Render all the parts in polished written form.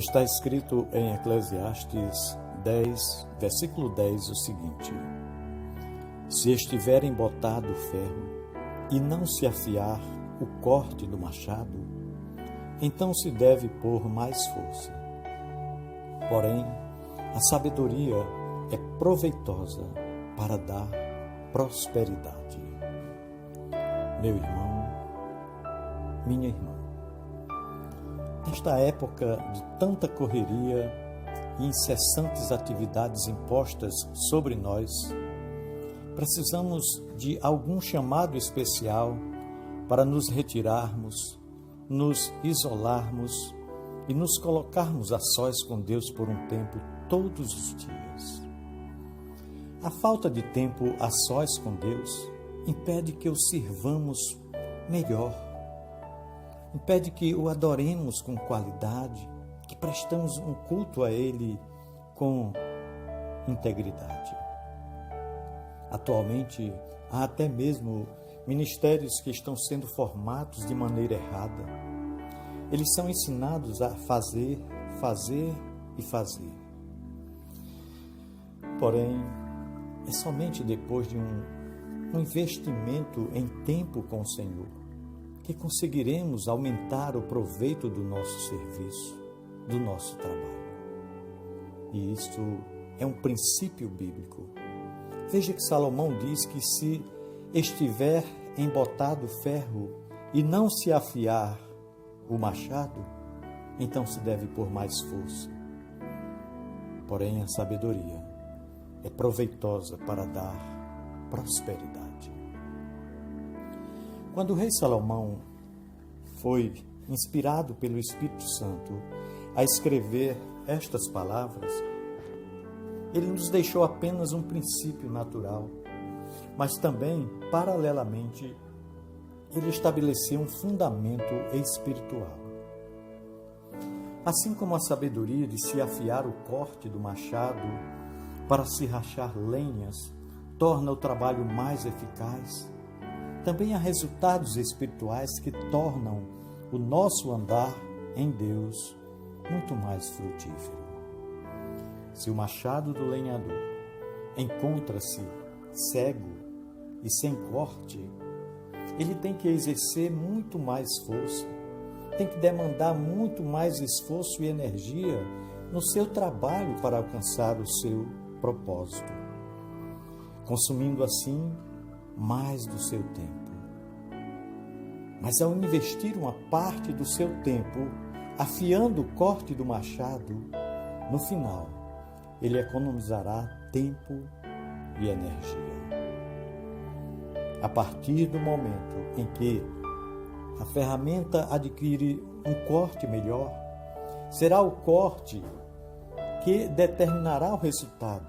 Está escrito em Eclesiastes 10, versículo 10, o seguinte: se estiver embotado o ferro e não se afiar o corte do machado, então se deve pôr mais força. Porém, a sabedoria é proveitosa para dar prosperidade. Meu irmão, minha irmã, nesta época de tanta correria e incessantes atividades impostas sobre nós, precisamos de algum chamado especial para nos retirarmos, nos isolarmos e nos colocarmos a sós com Deus por um tempo todos os dias. A falta de tempo a sós com Deus impede que o sirvamos melhor, impede que o adoremos com qualidade, que prestamos um culto a Ele com integridade. Atualmente, há até mesmo ministérios que estão sendo formados de maneira errada. Eles são ensinados a fazer, fazer e fazer. Porém, é somente depois de um investimento em tempo com o Senhor que conseguiremos aumentar o proveito do nosso serviço, do nosso trabalho. E isto é um princípio bíblico. Veja que Salomão diz que se estiver embotado o ferro e não se afiar o machado, então se deve pôr mais força. Porém, a sabedoria é proveitosa para dar prosperidade. Quando o rei Salomão foi inspirado pelo Espírito Santo a escrever estas palavras, ele nos deixou apenas um princípio natural, mas também, paralelamente, ele estabeleceu um fundamento espiritual. Assim como a sabedoria de se afiar o corte do machado para se rachar lenhas torna o trabalho mais eficaz, também há resultados espirituais que tornam o nosso andar em Deus muito mais frutífero. Se o machado do lenhador encontra-se cego e sem corte, ele tem que exercer muito mais força, tem que demandar muito mais esforço e energia no seu trabalho para alcançar o seu propósito, consumindo assim mais do seu tempo. Mas ao investir uma parte do seu tempo afiando o corte do machado, no final, ele economizará tempo e energia. A partir do momento em que a ferramenta adquire um corte melhor, será o corte que determinará o resultado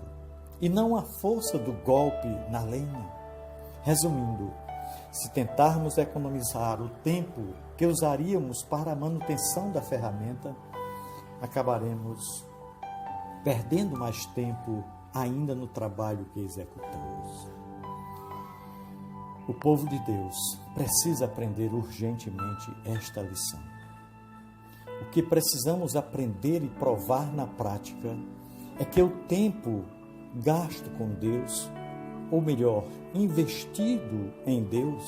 e não a força do golpe na lenha. Resumindo, se tentarmos economizar o tempo que usaríamos para a manutenção da ferramenta, acabaremos perdendo mais tempo ainda no trabalho que executamos. O povo de Deus precisa aprender urgentemente esta lição. O que precisamos aprender e provar na prática é que o tempo gasto com Deus, ou melhor, investido em Deus,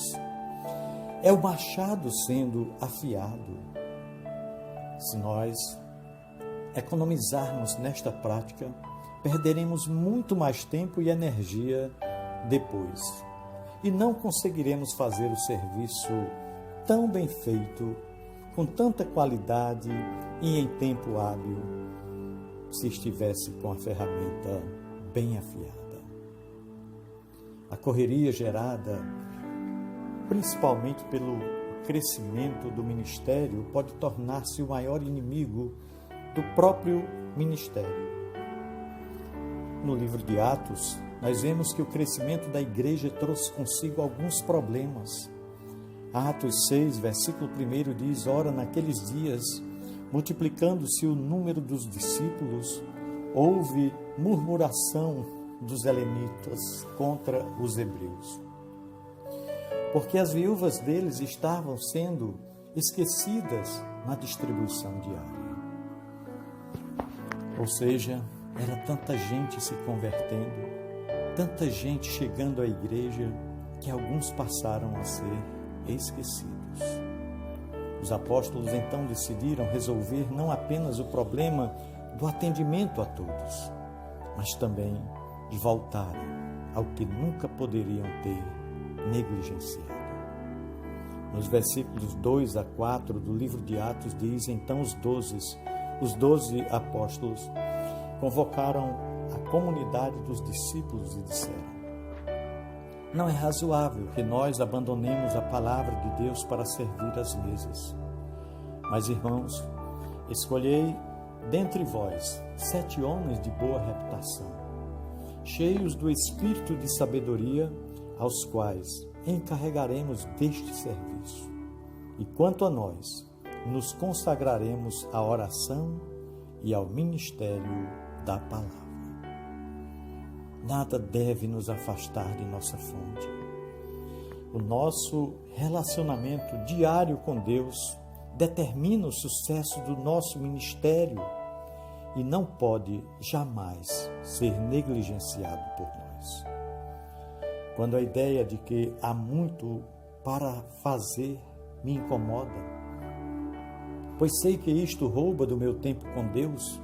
é o machado sendo afiado. Se nós economizarmos nesta prática, perderemos muito mais tempo e energia depois, e não conseguiremos fazer o serviço tão bem feito, com tanta qualidade e em tempo hábil, se estivesse com a ferramenta bem afiada. A correria gerada, principalmente pelo crescimento do ministério, pode tornar-se o maior inimigo do próprio ministério. No livro de Atos, nós vemos que o crescimento da igreja trouxe consigo alguns problemas. Atos 6, versículo 1 diz: ora, naqueles dias, multiplicando-se o número dos discípulos, houve murmuração dos helenitas contra os hebreus, porque as viúvas deles estavam sendo esquecidas na distribuição diária. Ou seja, era tanta gente se convertendo, tanta gente chegando à igreja, que alguns passaram a ser esquecidos. Os apóstolos então decidiram resolver não apenas o problema do atendimento a todos, mas também de voltarem ao que nunca poderiam ter negligenciado. Nos versículos 2 a 4 do livro de Atos diz: então os 12 apóstolos convocaram a comunidade dos discípulos e disseram: não é razoável que nós abandonemos a palavra de Deus para servir às mesas. Mas, irmãos, escolhei dentre vós 7 homens de boa reputação, cheios do espírito de sabedoria, aos quais encarregaremos deste serviço. E quanto a nós, nos consagraremos à oração e ao ministério da palavra. Nada deve nos afastar de nossa fonte. O nosso relacionamento diário com Deus determina o sucesso do nosso ministério e não pode jamais ser negligenciado por nós. Quando a ideia de que há muito para fazer me incomoda, pois sei que isto rouba do meu tempo com Deus,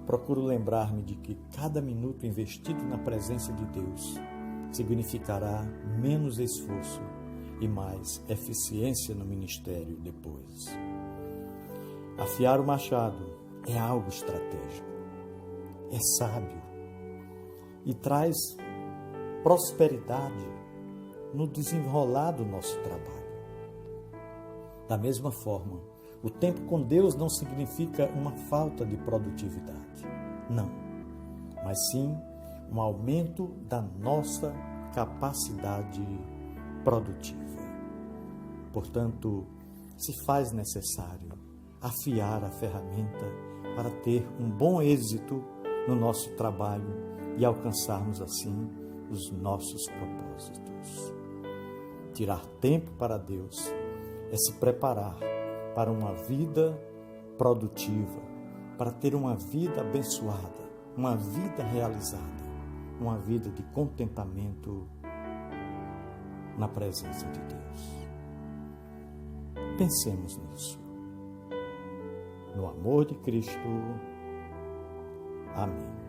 procuro lembrar-me de que cada minuto investido na presença de Deus significará menos esforço e mais eficiência no ministério depois. Afiar o machado é algo estratégico, é sábio e traz prosperidade no desenrolar do nosso trabalho. Da mesma forma, o tempo com Deus não significa uma falta de produtividade, não, mas sim um aumento da nossa capacidade produtiva. Portanto, se faz necessário afiar a ferramenta para ter um bom êxito no nosso trabalho e alcançarmos assim os nossos propósitos. Tirar tempo para Deus é se preparar para uma vida produtiva, para ter uma vida abençoada, uma vida realizada, uma vida de contentamento na presença de Deus. Pensemos nisso. No amor de Cristo. Amém.